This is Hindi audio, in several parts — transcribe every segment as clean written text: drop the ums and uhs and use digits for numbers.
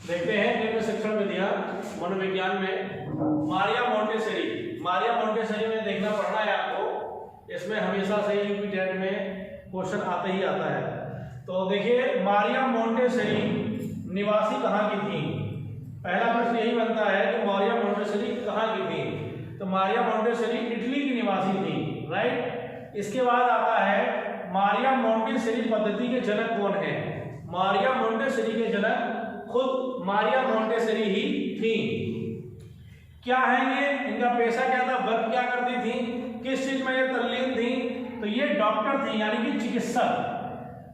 देखते हैं निम्न शिक्षण विधियां मनोविज्ञान में। मारिया मोंटेसरी में देखना पड़ना है आपको, इसमें हमेशा से यूपी टेट में क्वेश्चन आते ही आता है। तो देखिए मारिया मोंटेसरी निवासी कहाँ की थी। पहला प्रश्न यही बनता है कि मारिया मोंटेसरी कहाँ की थी। तो मारिया मोंटेसरी इटली की निवासी थी, राइट। इसके बाद आता है मारिया मोंटेसरी पद्धति के जनक कौन है। मारिया मोंटेसरी के जनक खुद मारिया मोंटेसरी ही थी। क्या है ये, इनका पेशा क्या था, वर्क क्या करती थी, किस चीज में ये तल्लीन थी। तो ये डॉक्टर थी यानी कि चिकित्सक।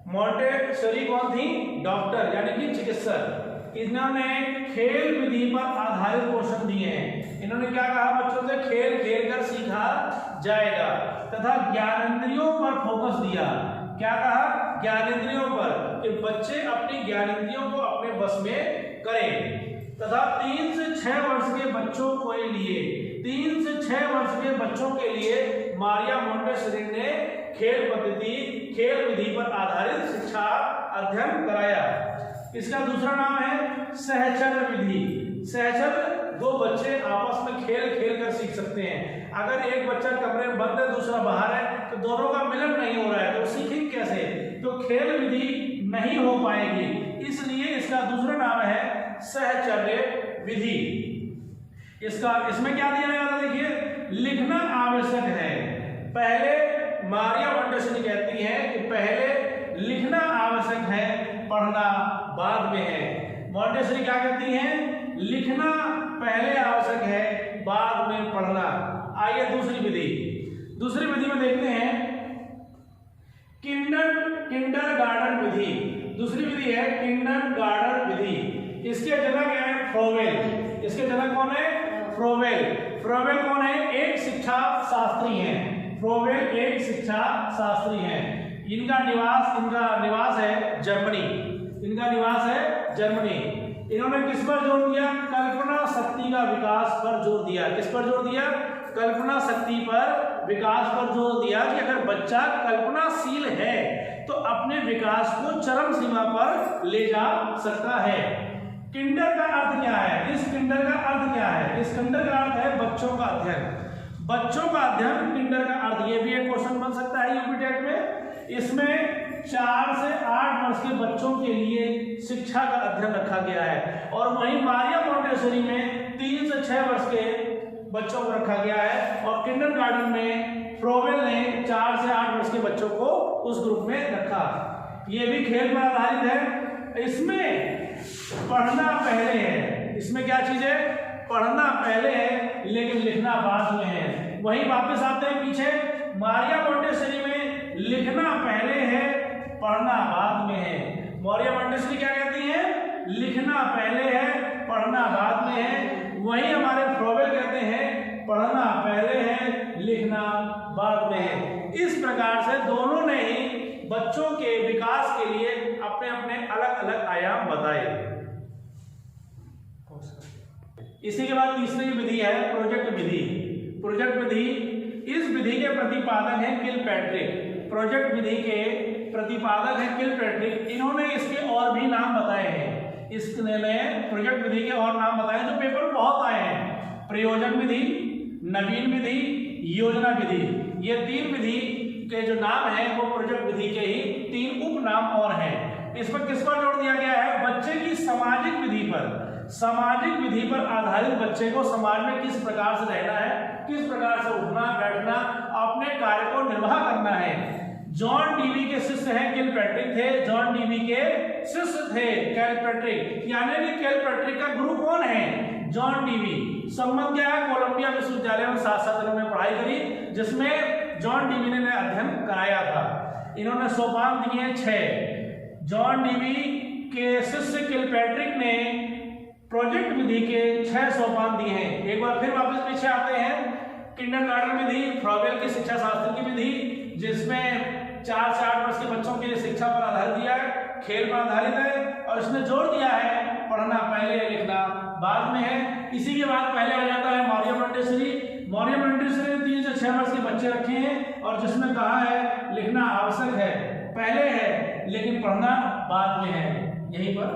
मोंटेसरी कौन थी, डॉक्टर यानी कि चिकित्सक। इन्होंने खेल विधि पर आधारित क्वेश्चन दिए हैं। इन्होंने क्या कहा, बच्चों से खेल खेल कर सीखा जाएगा तथा ज्ञानेंद्रियों पर फोकस दिया। क्या कहा, ज्ञानेंद्रियों पर, कि बच्चे अपनी ज्ञानेंद्रियों को अपने बस में करें तथा 3 से 6 वर्ष के बच्चों के लिए 3 से 6 वर्ष के बच्चों के लिए मारिया मोंटेसरी ने खेल पद्धति, खेल विधि पर आधारित शिक्षा अध्ययन कराया। इसका दूसरा नाम है सहचर्य विधि। सहचर्य, दो बच्चे आपस में खेल खेल कर सीख सकते हैं। अगर एक बच्चा कमरे में बंद है दूसरा बाहर है तो दोनों का मिलन नहीं हो रहा है, तो सीखेंगे कैसे। तो खेल विधि नहीं हो पाएगी, इसलिए इसका दूसरा नाम है सहचर्य विधि। इसमें क्या दिया गया था, देखिए लिखना आवश्यक है। पहले मारिया मोंटेसरी कहती है कि पहले लिखना आवश्यक है, पढ़ना बाद में है। मोंटेसरी क्या कहती हैं, लिखना पहले आवश्यक है, बाद में पढ़ना। आइए दूसरी विधि में देखते हैं किंडरगार्टन विधि। दूसरी विधि है किंडरगार्टन विधि। इसके जनक है फ्रोवेल। इसके जनक कौन है, फ्रोवेल। फ्रोवेल कौन है, एक शिक्षा शास्त्री हैं। फ्रोवेल एक शिक्षा शास्त्री हैं। इनका निवास है जर्मनी। इनका निवास है जर्मनी। इन्होंने किस पर जोर दिया, कल्पना शक्ति का विकास पर जोर दिया। किस पर जोर दिया, कल्पना शक्ति पर विकास पर जोर दिया कि अगर बच्चा कल्पनाशील है तो अपने विकास को चरम सीमा पर ले जा सकता है। किंडर का अर्थ क्या है, इस किंडर का अर्थ क्या है, इस किंडर का अर्थ है बच्चों का अध्ययन। बच्चों का अध्ययन, किंडर का अर्थ, ये भी एक क्वेश्चन बन सकता है यूपी टेट में। इसमें 4 से 8 वर्ष के बच्चों के लिए शिक्षा का अध्ययन रखा गया है। और वहीं मारिया मोंटेसरी में 3 से 6 वर्ष के बच्चों को रखा गया है। और किंडरगार्टन में फ्रोवेल ने 4 से 8 वर्ष के बच्चों को उस ग्रुप में रखा। ये भी खेल पर आधारित है। इसमें पढ़ना पहले है। इसमें क्या चीज है, पढ़ना पहले है लेकिन लिखना बाद में है। वहीं वापस आते हैं पीछे, मारिया मोंटेसरी में लिखना पहले है, पढ़ना बाद में है। मारिया मोंटेसरी क्या कहती है, लिखना पहले है, पढ़ना बाद में है। वहीं हमारे फ्रोवेल कहते हैं पढ़ना पहले है, लिखना बाद में है। इस प्रकार से दोनों ने ही बच्चों के विकास के लिए अपने अपने अलग अलग आयाम बताए। इसी के बाद तीसरी विधि है प्रोजेक्ट विधि। प्रोजेक्ट विधि, इस विधि के प्रतिपादक हैं किलपैट्रिक। प्रोजेक्ट विधि के प्रतिपादक हैं किलपैट्रिक। इन्होंने इसके और भी नाम बताए हैं। इसने प्रोजेक्ट विधि के और नाम बताए जो पेपर में बहुत आए हैं। प्रयोजन विधि, नवीन विधि, योजना विधि। ये 3 विधि के जो नाम हैं वो प्रोजेक्ट विधि के ही 3 उप नाम और हैं। इस पर किस पर जोर दिया गया है, बच्चे की सामाजिक विधि पर। सामाजिक विधि पर आधारित बच्चे को समाज में किस प्रकार से रहना है, किस प्रकार से उठना बैठना, अपने कार्य को निर्वाह करना है। जॉन डीवी के शिष्य हैं किलपैट्रिक थे। जॉन डीवी के शिष्य थे किलपैट्रिक, यानी कि किलपैट्रिक का गुरु कौन है, जॉन डीवी। संबंध क्या है, कोलंबिया विश्वविद्यालय में 7 इन्होंने पढ़ाई करी जिसमें जॉन डीवी ने अध्ययन कराया था। इन्होंने सोपान दिए 6। जॉन डीवी के शिष्य किलपैट्रिक ने प्रोजेक्ट विधि के 6 सोपान दिए हैं। एक बार फिर वापस पीछे आते हैं, किंडरगार्टन विधि, फ्रोवेल की शिक्षा शास्त्र की विधि जिसमें 4 से 8 वर्ष के बच्चों के लिए शिक्षा पर आधारित दिया है, खेल पर आधारित है। और इसने जोर दिया है पढ़ना पहले है, लिखना बाद में है। इसी के बाद पहले आ जाता है मारिया मोंटेसरी। मारिया मोंटेसरी ने 3 से 6 वर्ष के बच्चे रखे हैं और जिसमें कहा है लिखना आवश्यक है, पहले है लेकिन पढ़ना बाद में है। यहीं पर